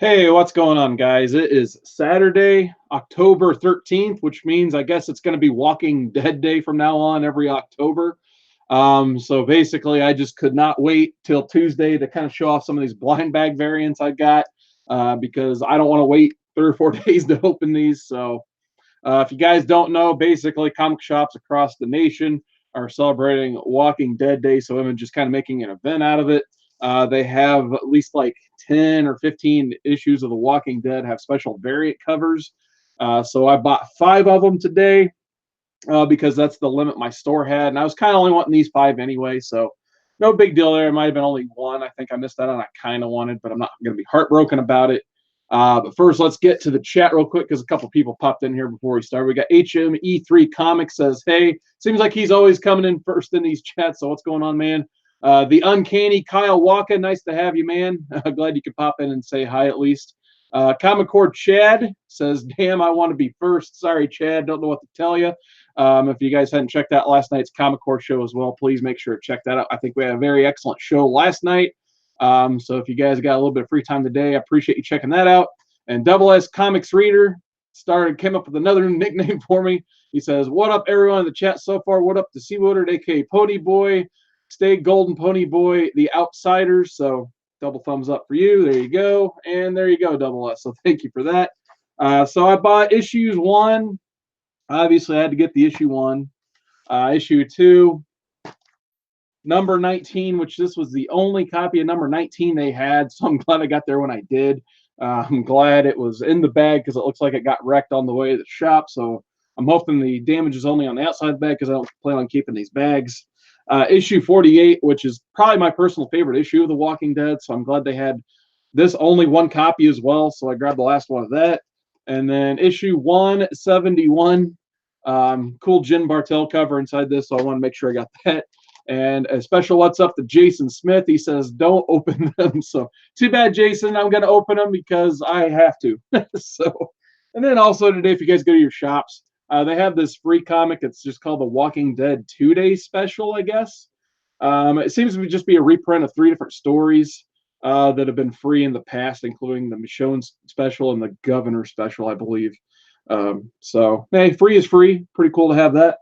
Hey, what's going on, guys? It is Saturday, October 13th, which means I guess it's going to be Walking Dead Day from now on every October. So basically, I just could not wait till Tuesday to kind of show off some of these blind bag variants I got because I don't want to wait 3 or 4 days to open these. So if you guys don't know, basically, comic shops across the nation are celebrating Walking Dead Day. So I'm just kind of making an event out of it. They have at least like 10 or 15 issues of The Walking Dead have special variant covers. So I bought 5 of them today because that's the limit my store had. And I was kind of only wanting these 5 anyway. So no big deal there. It might have been only one. I think I missed out on. I kind of wanted, but I'm not going to be heartbroken about it. But first, let's get to the chat real quick because a couple people popped in here before we start. We got HME3 Comics says, hey, seems like he's always coming in first in these chats. So what's going on, man? The uncanny Kyle Walker, nice to have you, man. Glad you could pop in and say hi at least. Comic Core Chad says, damn, I want to be first. Sorry, Chad, don't know what to tell you. If you guys hadn't checked out last night's Comic Core show as well, please make sure to check that out. I think we had a very excellent show last night. So if you guys got a little bit of free time today, I appreciate you checking that out. And Double S Comics Reader came up with another nickname for me. He says, what up, everyone in the chat so far? What up to Seawoodard, aka Pony Boy, Stay Golden Pony Boy, The Outsiders. So double thumbs up for you. There you go. And there you go, Double S. So thank you for that. So I bought issues 1. Obviously, I had to get the issue 1. Issue 2. Number 19, which this was the only copy of number 19 they had, so I'm glad I got there when I did. I'm glad it was in the bag because it looks like it got wrecked on the way to the shop, so I'm hoping the damage is only on the outside of the bag because I don't plan on keeping these bags. Issue 48, which is probably my personal favorite issue of The Walking Dead, so I'm glad they had this only one copy as well, so I grabbed the last one of that. And then issue 171, cool Jen Bartel cover inside this, so I want to make sure I got that. And a special what's up to Jason Smith. He says, don't open them. So too bad, Jason. I'm going to open them because I have to. So, and then also today, if you guys go to your shops, they have this free comic. It's just called The Walking Dead 2-Day Special, I guess. It seems to just be a reprint of 3 different stories that have been free in the past, including the Michonne special and the Governor special, I believe. So, hey, free is free. Pretty cool to have that.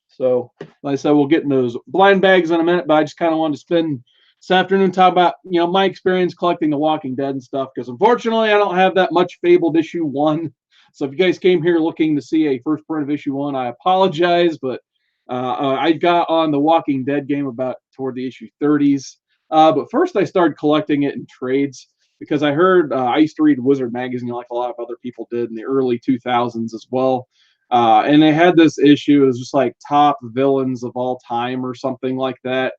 So, like I said, we'll get in those blind bags in a minute, but I just kind of wanted to spend this afternoon talk about, my experience collecting The Walking Dead and stuff, because unfortunately, I don't have that much fabled issue 1. So if you guys came here looking to see a first print of issue 1, I apologize, but I got on the Walking Dead game about toward the issue 30s. But first, I started collecting it in trades because I heard I used to read Wizard magazine like a lot of other people did in the early 2000s as well. And they had this issue. It was just like top villains of all time or something like that.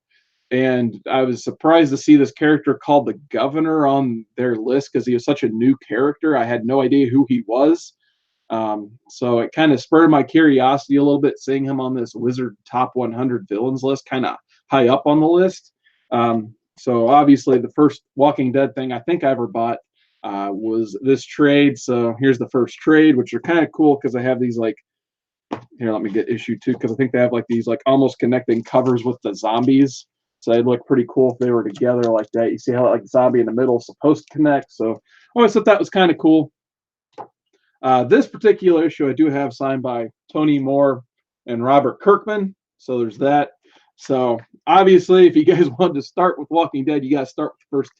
And I was surprised to see this character called the Governor on their list because he was such a new character. I had no idea who he was. So it kind of spurred my curiosity a little bit, seeing him on this Wizard Top 100 Villains list, kind of high up on the list. So obviously, the first Walking Dead thing I think I ever bought was this trade. So here's the first trade, which are kind of cool because I have these like, here, let me get issue 2 because I think they have like these like almost connecting covers with the zombies. So it'd look pretty cool if they were together like that. You see how like zombie in the middle is supposed to connect. So I always thought that was kind of cool. This particular issue I do have signed by Tony Moore and Robert Kirkman. So there's that. So obviously, if you guys wanted to start with Walking Dead, you got to start with the first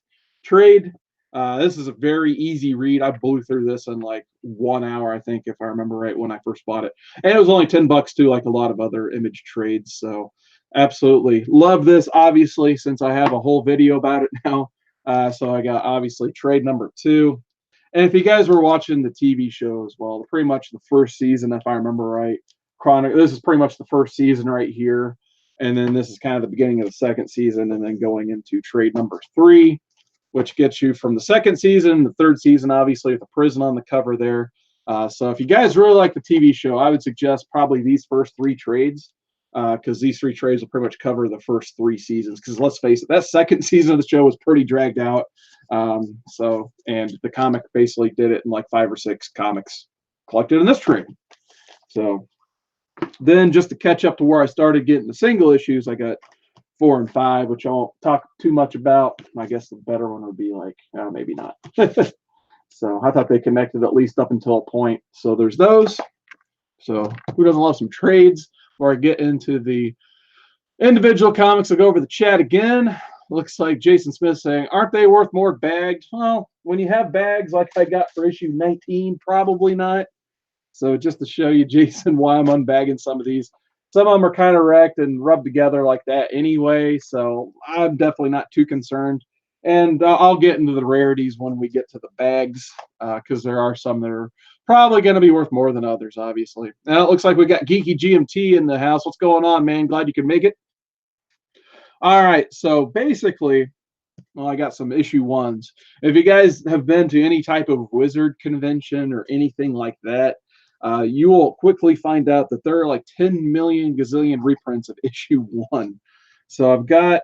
trade. This is a very easy read. I blew through this in like 1 hour, I think, if I remember right, when I first bought it. And it was only $10 too, like a lot of other Image trades. So absolutely love this, obviously, since I have a whole video about it now. So I got obviously trade number 2. And if you guys were watching the TV show as well, pretty much the first season, if I remember right, this is pretty much the first season right here. And then this is kind of the beginning of the second season, and then going into trade number 3, which gets you from the second season, the third season, obviously, with the prison on the cover there. So if you guys really like the TV show, I would suggest probably these first 3 trades, because these 3 trades will pretty much cover the first 3 seasons. Because let's face it, that second season of the show was pretty dragged out. And the comic basically did it in like 5 or 6 comics collected in this trade. So then just to catch up to where I started getting the single issues, I got 4 and 5, which I won't talk too much about. I guess the better one would be like, maybe not. So I thought they connected at least up until a point. So there's those. So who doesn't love some trades? Before I get into the individual comics, I'll go over the chat again. Looks like Jason Smith saying, aren't they worth more bags? Well, when you have bags like I got for issue 19, probably not. So just to show you, Jason, why I'm unbagging some of these. Some of them are kind of wrecked and rubbed together like that anyway, so I'm definitely not too concerned. And I'll get into the rarities when we get to the bags, because there are some that are probably going to be worth more than others, obviously. Now it looks like we got Geeky GMT in the house. What's going on, man? Glad you could make it. All right, so basically, well, I got some issue ones. If you guys have been to any type of wizard convention or anything like that, you will quickly find out that there are like 10 million gazillion reprints of issue 1. So I've got,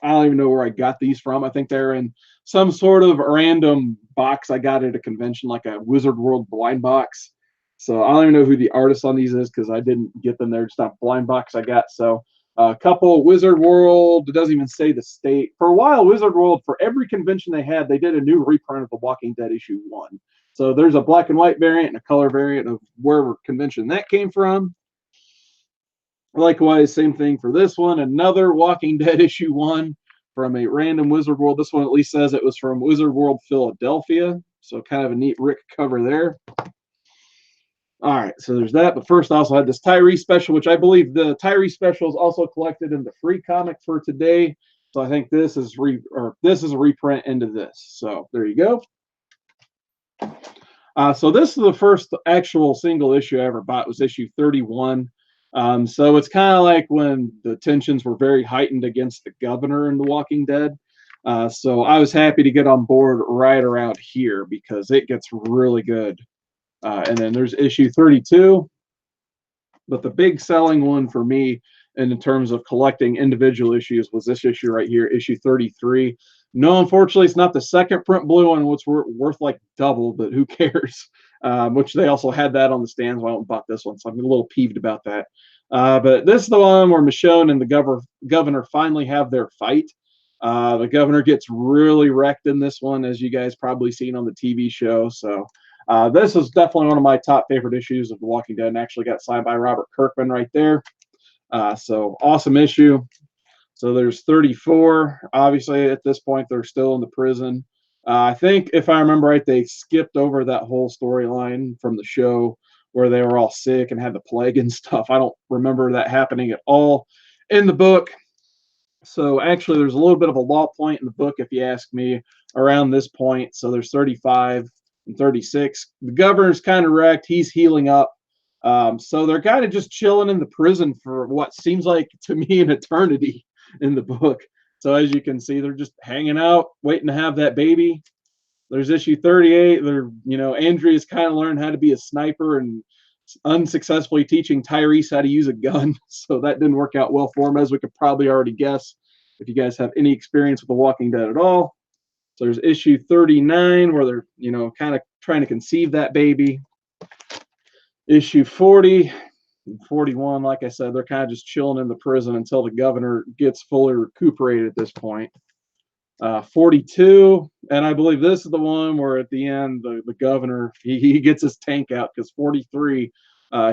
I don't even know where I got these from. I think they're in some sort of random box I got at a convention, like a Wizard World blind box. So I don't even know who the artist on these is because I didn't get them there. It's not blind box I got. So a couple Wizard World, it doesn't even say the state. For a while, Wizard World, for every convention they had, they did a new reprint of The Walking Dead issue 1. So there's a black and white variant and a color variant of wherever convention that came from. Likewise, same thing for this one. Another Walking Dead issue 1 from a random Wizard World. This one at least says it was from Wizard World Philadelphia. So kind of a neat Rick cover there. All right, so there's that. But first, I also had this Tyrese special, which I believe the Tyrese special is also collected in the free comic for today. So I think this is a reprint into this. So there you go. So this is the first actual single issue I ever bought. It was issue 31. So it's kind of like when the tensions were very heightened against the governor in The Walking Dead. So I was happy to get on board right around here because it gets really good. And then there's issue 32. But the big selling one for me, and in terms of collecting individual issues, was this issue right here, issue 33. No, unfortunately, it's not the second print blue one, which were worth like double, but who cares? Which they also had that on the stands. So I went and bought this one, so I'm a little peeved about that. But this is the one where Michonne and the governor finally have their fight. The governor gets really wrecked in this one, as you guys probably seen on the TV show. So this is definitely one of my top favorite issues of The Walking Dead, and actually got signed by Robert Kirkman right there. So awesome issue. So there's 34. Obviously, at this point, they're still in the prison. I think, if I remember right, they skipped over that whole storyline from the show where they were all sick and had the plague and stuff. I don't remember that happening at all in the book. So actually, there's a little bit of a law point in the book, if you ask me, around this point. So there's 35 and 36. The governor's kind of wrecked. He's healing up. So they're kind of just chilling in the prison for what seems like, to me, an eternity in the book. So as you can see, they're just hanging out, waiting to have that baby. There's issue 38. They're, Andrea's kind of learned how to be a sniper and unsuccessfully teaching Tyrese how to use a gun. So that didn't work out well for him, as we could probably already guess if you guys have any experience with The Walking Dead at all. So there's issue 39 where they're, kind of trying to conceive that baby. Issue 40 and 41, like I said, they're kind of just chilling in the prison until the governor gets fully recuperated at this point. 42, and I believe this is the one where at the end the governor he gets his tank out, because 43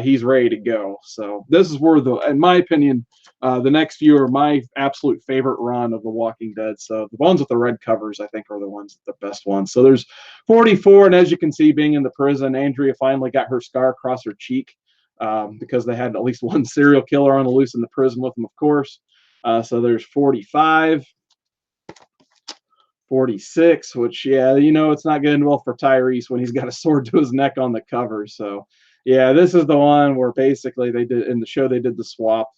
he's ready to go. So this is where in my opinion, the next few are my absolute favorite run of The Walking Dead. So the ones with the red covers, I think, are the best ones. So there's 44, and as you can see, being in the prison, Andrea finally got her scar across her cheek, because they had at least one serial killer on the loose in the prison with them, of course. So there's 45. 46, which, yeah, it's not going well for Tyrese when he's got a sword to his neck on the cover. So, yeah, this is the one where basically they did, in the show, they did the swap,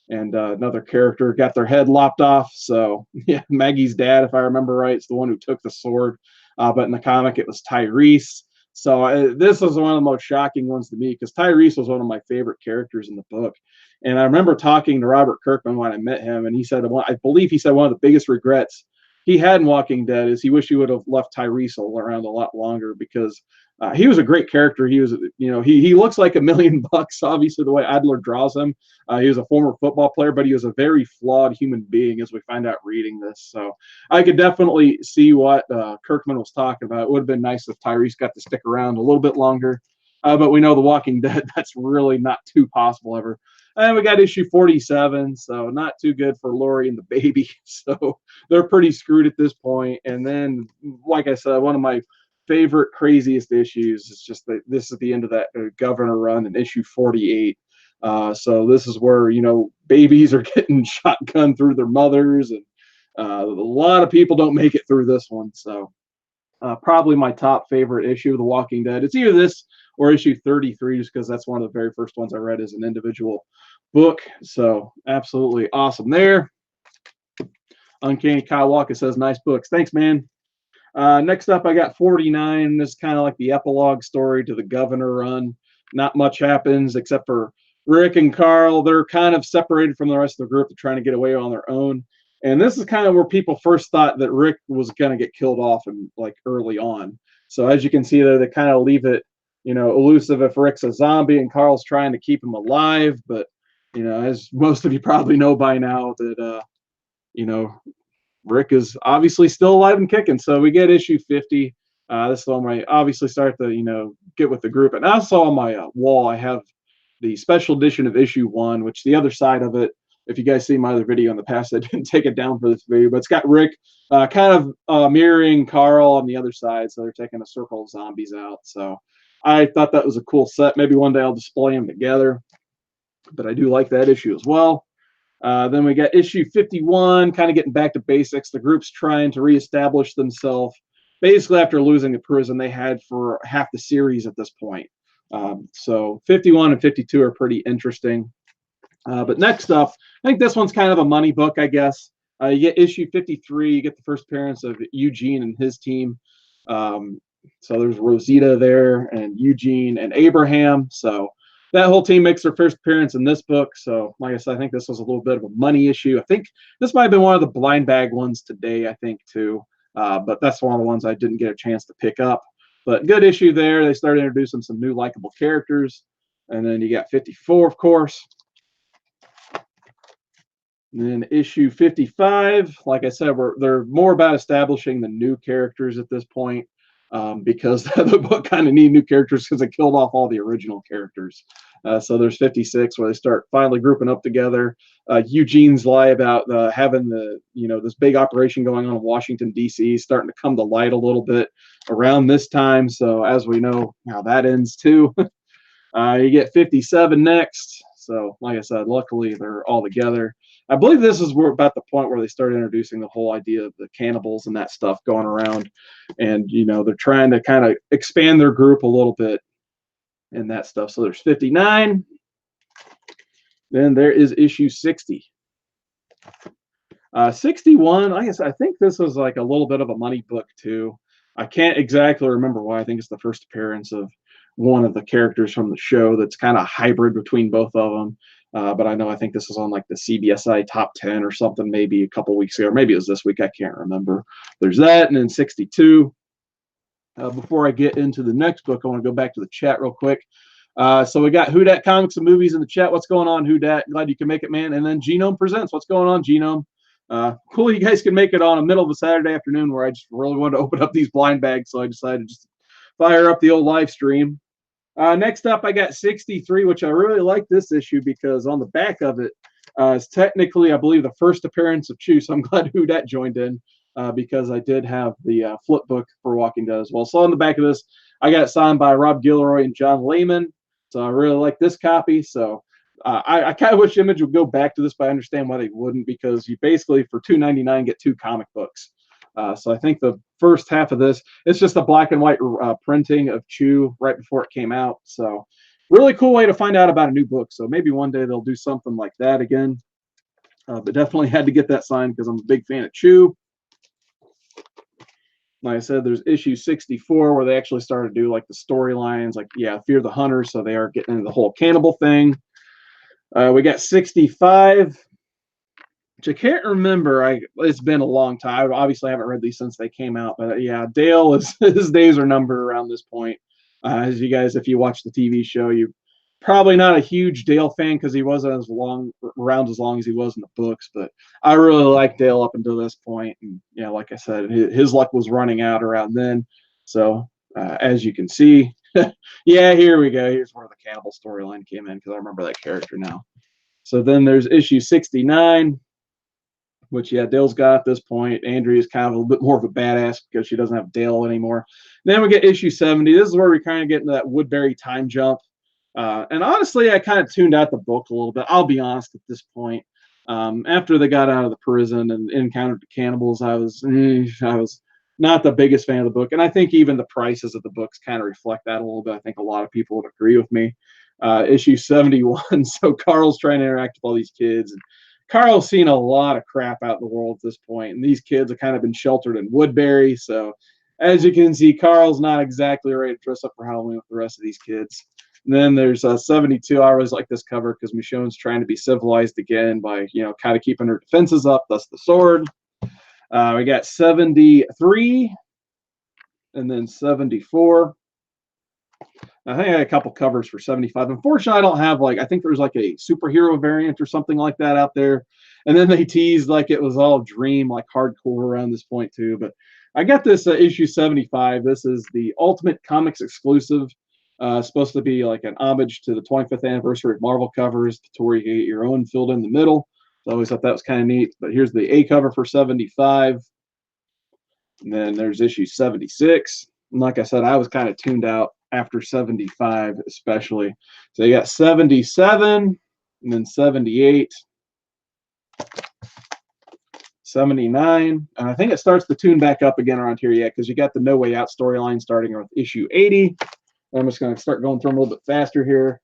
and another character got their head lopped off. So, yeah, Maggie's dad, if I remember right, is the one who took the sword. But in the comic, it was Tyrese. So this was one of the most shocking ones to me, because Tyrese was one of my favorite characters in the book. And I remember talking to Robert Kirkman when I met him, and he said, I believe he said one of the biggest regrets he had in Walking Dead is he wished he would have left Tyrese around a lot longer, because He was a great character. He was, he looks like $1,000,000, obviously, the way Adler draws him. He was a former football player, but he was a very flawed human being, as we find out reading this. So I could definitely see what Kirkman was talking about. It would have been nice if Tyrese got to stick around a little bit longer. But we know The Walking Dead, that's really not too possible ever. And we got issue 47, so not too good for Lori and the baby. So they're pretty screwed at this point. And then, like I said, one of my favorite, craziest issues is just that this is the end of that Governor run in issue 48. So this is where, babies are getting shotgun through their mothers, and a lot of people don't make it through this one. So probably my top favorite issue of The Walking Dead. It's either this or issue 33, just because that's one of the very first ones I read as an individual book. So absolutely awesome there. Uncanny Kyle Walker says, nice books. Thanks, man. Next up, I got 49. This is kind of like the epilogue story to the Governor run. Not much happens except for Rick and Carl. They're kind of separated from the rest of the group. They're trying to get away on their own. And this is kind of where people first thought that Rick was going to get killed off and like early on. So as you can see there, they kind of leave it, elusive if Rick's a zombie and Carl's trying to keep him alive. But, as most of you probably know by now that, Rick is obviously still alive and kicking. So we get issue 50. This is when I obviously start to, get with the group. And also on my wall, I have the special edition of issue 1, which the other side of it, if you guys see my other video in the past, I didn't take it down for this video, but it's got Rick kind of mirroring Carl on the other side. So they're taking a circle of zombies out. So I thought that was a cool set. Maybe one day I'll display them together, but I do like that issue as well. Then we got issue 51, kind of getting back to basics. The group's trying to reestablish themselves basically after losing the prison they had for half the series at this point. So 51 and 52 are pretty interesting. But next up, I think this one's kind of a money book, I guess. You get issue 53, you get the first appearance of Eugene and his team. So there's Rosita there, and Eugene and Abraham. So that whole team makes their first appearance in this book. So like I said, I think this was a little bit of a money issue. I think this might have been one of the blind bag ones today, I think, too. But that's one of the ones I didn't get a chance to pick up. But good issue there. They started introducing some new likable characters. And then you got 54, of course. And then issue 55, like I said, they're more about establishing the new characters at this point, because the book kind of need new characters because it killed off all the original characters. So there's 56 where they start finally grouping up together. Eugene's lie about having this big operation going on in Washington, D.C. starting to come to light a little bit around this time. So as we know how that ends too. You get 57 next. So like I said, luckily they're all together. I believe this is about the point where they start introducing the whole idea of the cannibals and that stuff going around. And, they're trying to kind of expand their group a little bit and that stuff. So there's 59. Then there is issue 60. 61, I think this was like a little bit of a money book too. I can't exactly remember why. I think it's the first appearance of one of the characters from the show that's kind of hybrid between both of them. But I think this was on like the CBSI top 10 or something, maybe a couple weeks ago, or maybe it was this week. I can't remember. There's that. And then 62. Before I get into the next book, I want to go back to the chat real quick. So we got Who Dat Comics and Movies in the chat. What's going on, Who Dat? Glad you can make it, man. And then Genome Presents. What's going on, Genome? Cool, you guys can make it on a middle of a Saturday afternoon where I just really wanted to open up these blind bags, so I decided to just fire up the old live stream. Next up, I got 63, which I really like this issue because on the back of it is technically, I believe, the first appearance of Chew. So I'm glad Who Dat joined in because I did have the flip book for Walking Dead as well. So on the back of this, I got it signed by Rob Gilroy and John Layman. So I really like this copy. So I kind of wish Image would go back to this, but I understand why they wouldn't, because you basically for $2.99 get 2 comic books. So I think the first half of this, it's just a black and white printing of Chew right before it came out. So really cool way to find out about a new book. So maybe one day they'll do something like that again. But definitely had to get that signed because I'm a big fan of Chew. Like I said, there's issue 64 where they actually started to do like the storylines, like, Fear the Hunter. So they are getting into the whole cannibal thing. We got 65. Which I can't remember. It's been a long time. Obviously, I haven't read these since they came out. But yeah, Dale his days are numbered around this point. As you guys, if you watch the TV show, you probably not a huge Dale fan because he wasn't as long around as long as he was in the books. But I really liked Dale up until this point, and like I said, his luck was running out around then. So as you can see, yeah, here we go. Here's where the cannibal storyline came in because I remember that character now. So then there's issue 69, which Dale's got at this point. Andrea's kind of a little bit more of a badass because she doesn't have Dale anymore. Then we get issue 70. This is where we kind of get into that Woodbury time jump. And honestly, I kind of tuned out the book a little bit. I'll be honest at this point. After they got out of the prison and encountered the cannibals, I was not the biggest fan of the book. And I think even the prices of the books kind of reflect that a little bit. I think a lot of people would agree with me. Issue 71. So Carl's trying to interact with all these kids. And Carl's seen a lot of crap out in the world at this point, and these kids have kind of been sheltered in Woodbury. So, as you can see, Carl's not exactly ready to dress up for Halloween with the rest of these kids. And then there's 72. I always like this cover because Michonne's trying to be civilized again by, kind of keeping her defenses up, thus the sword. We got 73 and then 74. I think I had a couple covers for 75. Unfortunately, I don't have I think there's a superhero variant or something like that out there. And then they teased it was all Dream, hardcore around this point too. But I got this issue 75. This is the Ultimate Comics exclusive. Supposed to be an homage to the 25th anniversary of Marvel covers, to where you get your own filled in the middle. So I always thought that was kind of neat. But here's the A cover for 75. And then there's issue 76. And like I said, I was kind of tuned out after 75 especially. So you got 77 and then 78, 79, and I think it starts to tune back up again around here yet because you got the No Way Out storyline starting with issue 80. I'm just going to start going through them a little bit faster here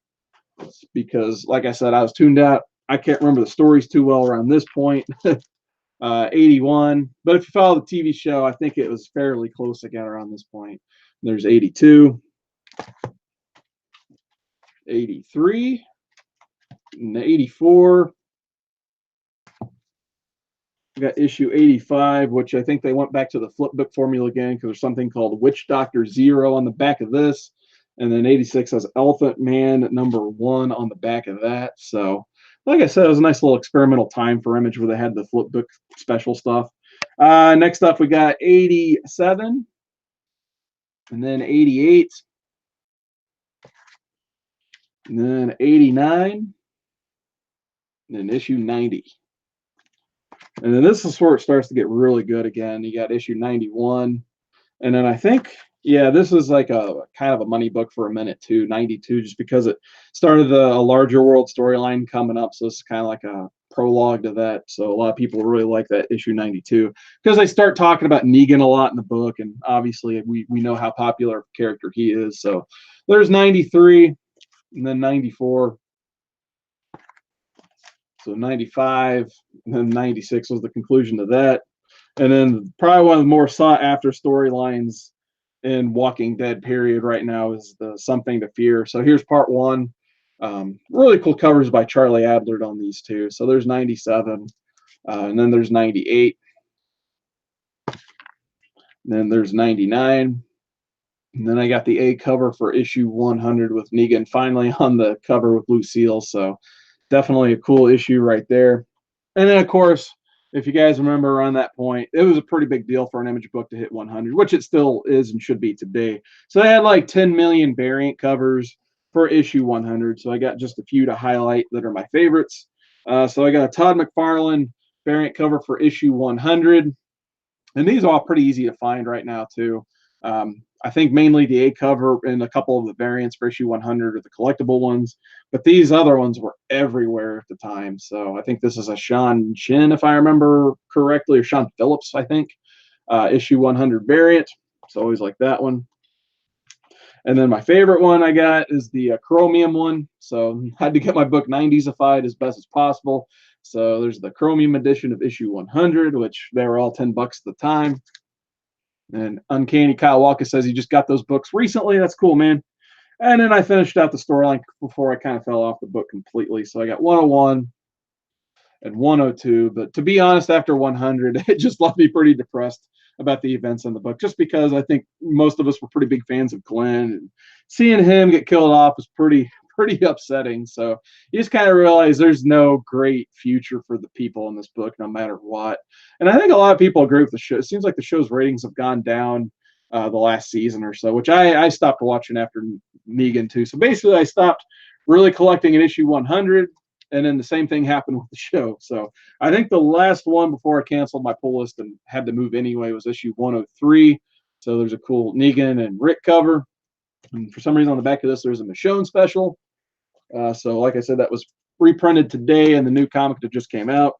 because, like I said, I was tuned out. I can't remember the stories too well around this point. 81, but if you follow the TV show, I think it was fairly close again around this point. There's 82, 83, and 84. We got issue 85, which I think they went back to the flip book formula again because there's something called Witch Doctor Zero on the back of this. And then 86 has Elephant Man #1 on the back of that. So, like I said, it was a nice little experimental time for Image where they had the flip book special stuff. Next up, we got 87, and then 88, and then 89, and then issue 90. And then this is where it starts to get really good again. You got issue 91. And then I think, this is a kind of a money book for a minute too, 92, just because it started a larger world storyline coming up. So it's kind of like a prologue to that. So a lot of people really like that issue 92 because they start talking about Negan a lot in the book. And obviously we know how popular a character he is. So there's 93 and then 94. So 95 and then 96 was the conclusion to that. And then probably one of the more sought after storylines in Walking Dead period right now is the Something to Fear. So here's part 1. Really cool covers by Charlie Adlard on these two. So there's 97, and then there's 98, and then there's 99, and then I got the A cover for issue 100 with Negan finally on the cover with Lucille. So definitely a cool issue right there. And then, of course, if you guys remember around that point, it was a pretty big deal for an Image book to hit 100, which it still is and should be today. So they had 10 million variant covers for issue 100. So I got just a few to highlight that are my favorites. So I got a Todd McFarlane variant cover for issue 100. And these are all pretty easy to find right now, too. I think mainly the A cover and a couple of the variants for issue 100 are the collectible ones, but these other ones were everywhere at the time. So I think this is a Sean Chin, if I remember correctly, or Sean Phillips, I think, issue 100 variant. So always like that one. And then my favorite one I got is the Chromium one. So I had to get my book 90s-ified as best as possible. So there's the Chromium edition of issue 100, which they were all $10 at the time. And Uncanny Kyle Walker says he just got those books recently. That's cool, man. And then I finished out the storyline before I kind of fell off the book completely. So I got 101 and 102. But to be honest, after 100, it just left me pretty depressed. about the events in the book, just because I think most of us were pretty big fans of Glenn, and seeing him get killed off was pretty upsetting. So you just kind of realize there's no great future for the people in this book, no matter what. And I think a lot of people agree with the show. It seems like the show's ratings have gone down the last season or so, which I stopped watching after Negan too. So basically, I stopped really collecting at issue 100, and then the same thing happened with the show. So I think the last one before I canceled my pull list and had to move anyway was issue 103. So there's a cool Negan and Rick cover. And for some reason on the back of this, there's a Michonne special. So like I said, that was reprinted today in the new comic that just came out.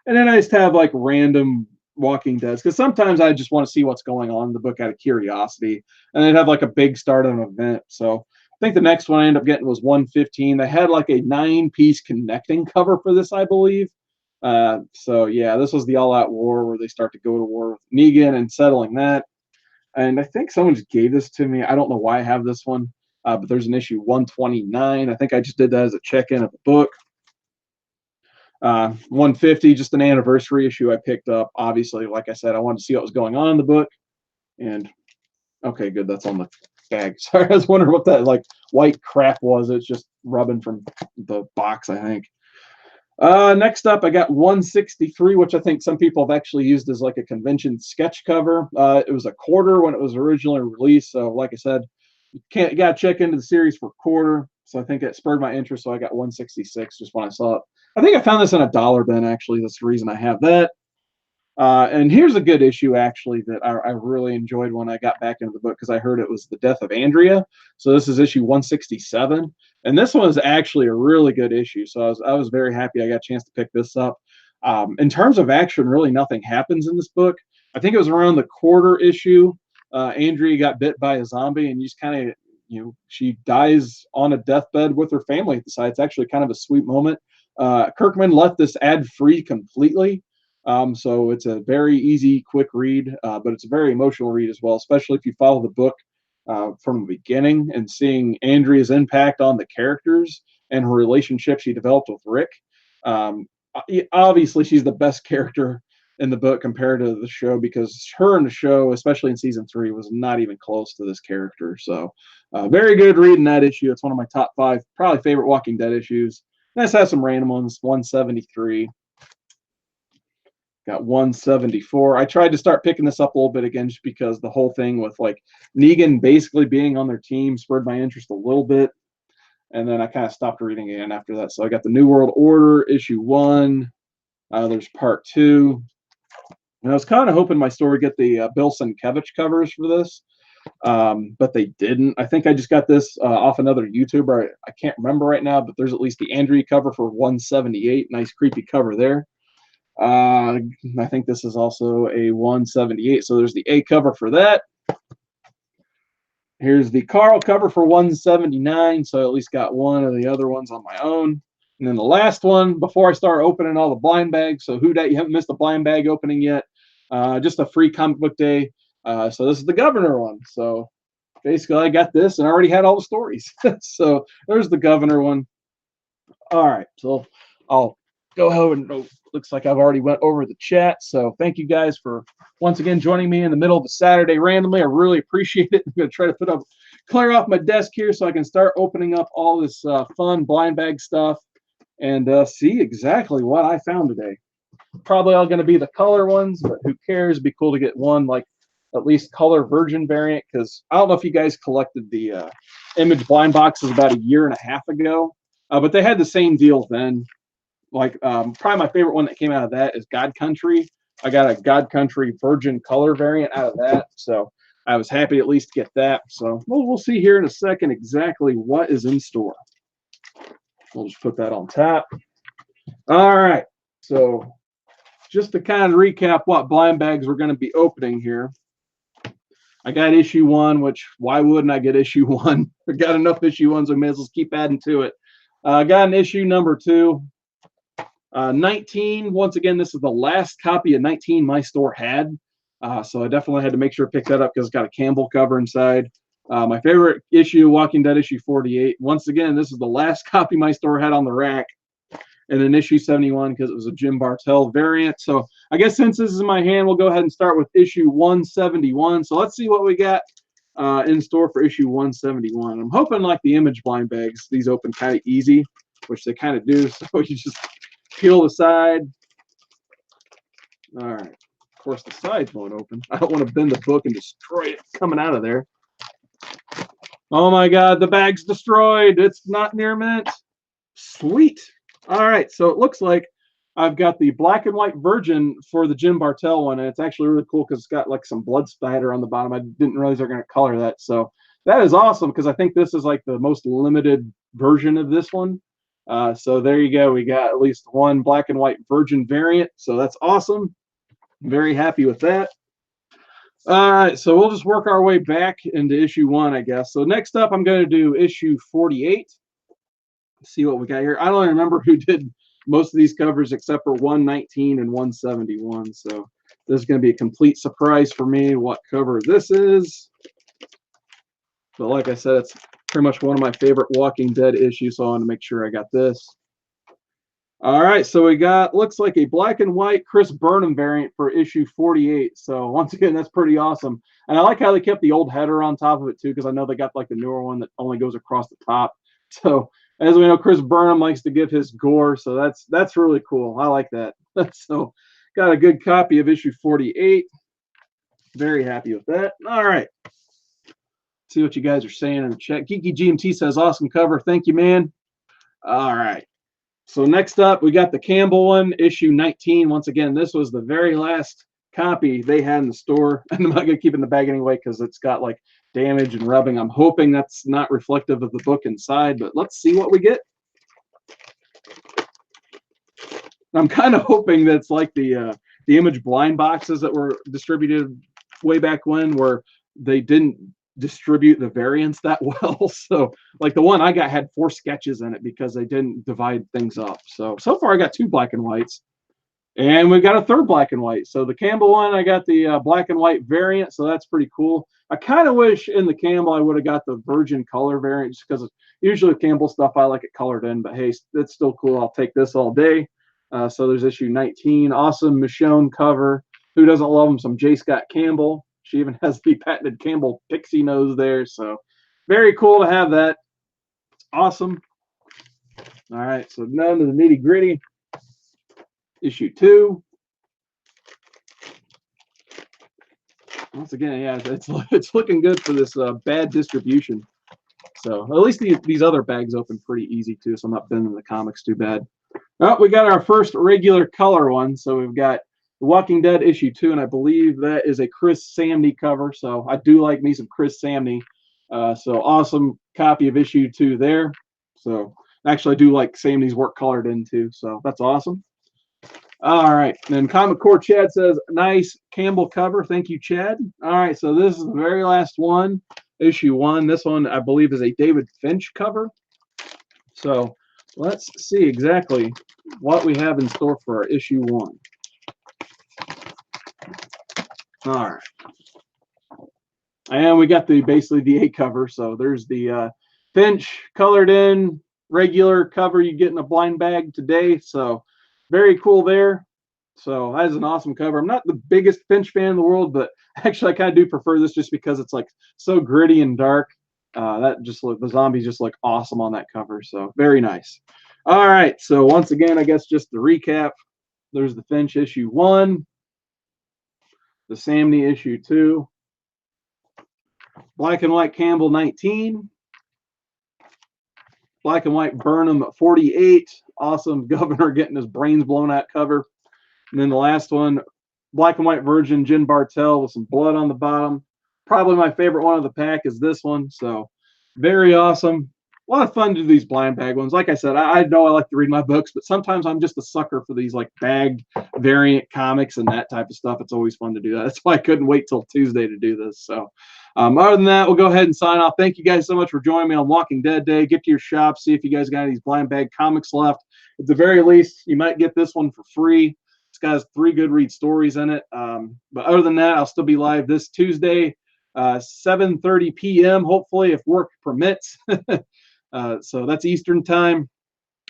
And then I just have like random Walking Dead, because sometimes I just want to see what's going on in the book out of curiosity, and they'd have like a big start of an event. So I think the next one I ended up getting was 115. They had like a 9-piece connecting cover for this, I believe. So yeah, this was the all-out war where they start to go to war with Negan and settling that. And I think someone just gave this to me. I don't know why I have this one, but there's an issue 129. I think I just did that as a check-in of the book. 150, just an anniversary issue I picked up. Obviously, like I said, I wanted to see what was going on in the book. And okay, good, that's on the bag. Sorry, I was wondering what that like white crap was. It's just rubbing from the box, I think. Next up, I got 163, which I think some people have actually used as like a convention sketch cover. It was a quarter when it was originally released. So like I said, you got to check into the series for a quarter. So I think it spurred my interest. So I got 166 just when I saw it. I think I found this in a dollar bin, actually. That's the reason I have that. And here's a good issue, actually, that I really enjoyed when I got back into the book, because I heard it was the death of Andrea. So this is issue 167. And this one is actually a really good issue. So I was very happy I got a chance to pick this up. In terms of action, really nothing happens in this book. I think it was around the quarter issue. Andrea got bit by a zombie, and you just kind of, she dies on a deathbed with her family at the side. It's actually kind of a sweet moment. Kirkman left this ad-free completely. So it's a very easy, quick read, but it's a very emotional read as well, especially if you follow the book from the beginning and seeing Andrea's impact on the characters and her relationship she developed with Rick. Obviously, she's the best character in the book compared to the show, because her in the show, especially in season 3, was not even close to this character. So very good reading that issue. It's one of my top 5, probably favorite Walking Dead issues. Let's have some random ones. 173. Got 174. I tried to start picking this up a little bit again, just because the whole thing with like Negan basically being on their team spurred my interest a little bit. And then I kind of stopped reading again after that. So I got the New World Order, issue 1. There's part 2. And I was kind of hoping my store would get the Bill Sienkiewicz covers for this, but they didn't. I think I just got this off another YouTuber. I can't remember right now, but there's at least the Andrea cover for 178. Nice creepy cover there. I think this is also a 178. So there's the A cover for that. Here's the Carl cover for 179. So I at least got one of the other ones on my own. And then the last one before I start opening all the blind bags. So who dat, you haven't missed a blind bag opening yet. Just a free comic book day. So this is the Governor one. So basically I got this and I already had all the stories. So there's the Governor one. All right. So I'll go ahead and looks like I've already went over the chat. So thank you guys for once again joining me in the middle of the Saturday randomly. I really appreciate it. I'm going to try to clear off my desk here so I can start opening up all this fun blind bag stuff and see exactly what I found today. Probably all going to be the color ones, but who cares? It'd be cool to get one like at least color virgin variant, because I don't know if you guys collected the Image blind boxes about 1.5 years ago, but they had the same deal then. Like probably my favorite one that came out of that is God Country. I got a God Country Virgin color variant out of that, so I was happy at least to get that. So we'll see here in a second exactly what is in store. We'll just put that on top. All right, so just to kind of recap what blind bags we're going to be opening here. I got issue 1, which why wouldn't I get issue 1? I got enough issue 1s, so I may as well keep adding to it. I got an issue number 2. 19, once again, this is the last copy of 19 my store had. So I definitely had to make sure to pick that up because it's got a Campbell cover inside. My favorite issue, Walking Dead issue 48. Once again, this is the last copy my store had on the rack. and then issue 71 because it was a Jim Bartell variant. So I guess since this is in my hand, we'll go ahead and start with issue 171. So let's see what we got in store for issue 171. I'm hoping like the image blind bags, these open kind of easy, which they kind of do. So you just peel the side. All right. Of course, the sides won't open. I don't want to bend the book and destroy it coming out of there. Oh my God, the bag's destroyed. It's not near mint. Sweet. All right, so it looks like I've got the black and white Virgin for the Jim Bartell one, and it's actually really cool because it's got like some blood spatter on the bottom. I didn't realize they're going to color that. So that is awesome because I think this is like the most limited version of this one. So there you go. We got at least one black and white Virgin variant. So that's awesome. Very happy with that. All right, so we'll just work our way back into issue 1, I guess. So next up, I'm going to do issue 48. Let's see what we got here. I don't remember who did most of these covers except for 119 and 171. So this is going to be a complete surprise for me what cover this is. But like I said, it's pretty much one of my favorite Walking Dead issues, so I want to make sure I got this. All right, so we got, looks like a black and white Chris Burnham variant for issue 48. So once again, that's pretty awesome. And I like how they kept the old header on top of it too, because I know they got like the newer one that only goes across the top. So as we know, Chris Burnham likes to give his gore, so that's really cool. I like that. So got a good copy of issue 48. Very happy with that. All right. See what you guys are saying in the chat. Geeky GMT says, awesome cover. Thank you, man. All right. So next up, we got the Campbell one, issue 19. Once again, this was the very last copy they had in the store. And I'm not going to keep it in the bag anyway because it's got like damage and rubbing. I'm hoping that's not reflective of the book inside, but let's see what we get. I'm kind of hoping that's like the image blind boxes that were distributed way back when, where they didn't distribute the variants that well. So like the one I got had 4 sketches in it because they didn't divide things up. So far I got 2 black and whites, and we got a third black and white. So the Campbell one, I got the black and white variant, so that's pretty cool. I kind of wish in the Campbell I would have got the Virgin color variant, just because usually Campbell stuff I like it colored in, but hey, it's still cool. I'll take this all day. So there's issue 19, awesome Michonne cover. Who doesn't love him some J. Scott Campbell? She even has the patented Campbell pixie nose there. So very cool to have that. It's awesome. All right, so now to the nitty gritty. Issue 2. Once again, yeah, it's looking good for this bad distribution. So at least these other bags open pretty easy too, so I'm not bending the comics too bad. Oh, we got our first regular color one. So we've got The Walking Dead issue 2, and I believe that is a Chris Samney cover. So I do like me some Chris Samney. So awesome copy of issue 2 there. So actually, I do like Samney's work colored in too. So that's awesome. All right. Then Comic Core Chad says, nice Campbell cover. Thank you, Chad. All right. So this is the very last one, issue 1. This one, I believe, is a David Finch cover. So let's see exactly what we have in store for our issue 1. All right. And we got basically the A cover. So there's the Finch colored in regular cover you get in a blind bag today. So very cool there. So that is an awesome cover. I'm not the biggest Finch fan in the world, but actually I kind of do prefer this just because it's like so gritty and dark. That just the zombies just look awesome on that cover. So very nice. All right. So once again, I guess just to recap, there's the Finch issue 1, the Samney issue 2, black and white Campbell 19, black and white Burnham 48. Awesome Governor getting his brains blown out cover. And then the last one, black and white Virgin Jim Bartell with some blood on the bottom. Probably my favorite one of the pack is this one. So very awesome. A lot of fun to do these blind bag ones. Like I said, I know I like to read my books, but sometimes I'm just a sucker for these like bagged variant comics and that type of stuff. It's always fun to do that. That's why I couldn't wait till Tuesday to do this. So other than that, we'll go ahead and sign off. Thank you guys so much for joining me on Walking Dead Day. Get to your shop, see if you guys got any of these blind bag comics left. At the very least, you might get this one for free. It's got 3 good read stories in it. But other than that, I'll still be live this Tuesday, 7:30 p.m. hopefully, if work permits. So that's Eastern time.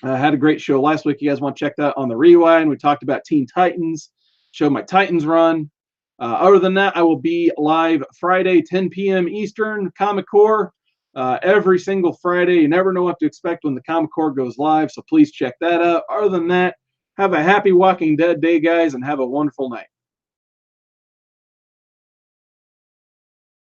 I had a great show last week. You guys want to check that on the rewind. We talked about Teen Titans, showed my Titans run. Other than that, I will be live Friday, 10 p.m. Eastern, Comic Core, every single Friday. You never know what to expect when the Comic Core goes live, so please check that out. Other than that, have a happy Walking Dead day, guys, and have a wonderful night.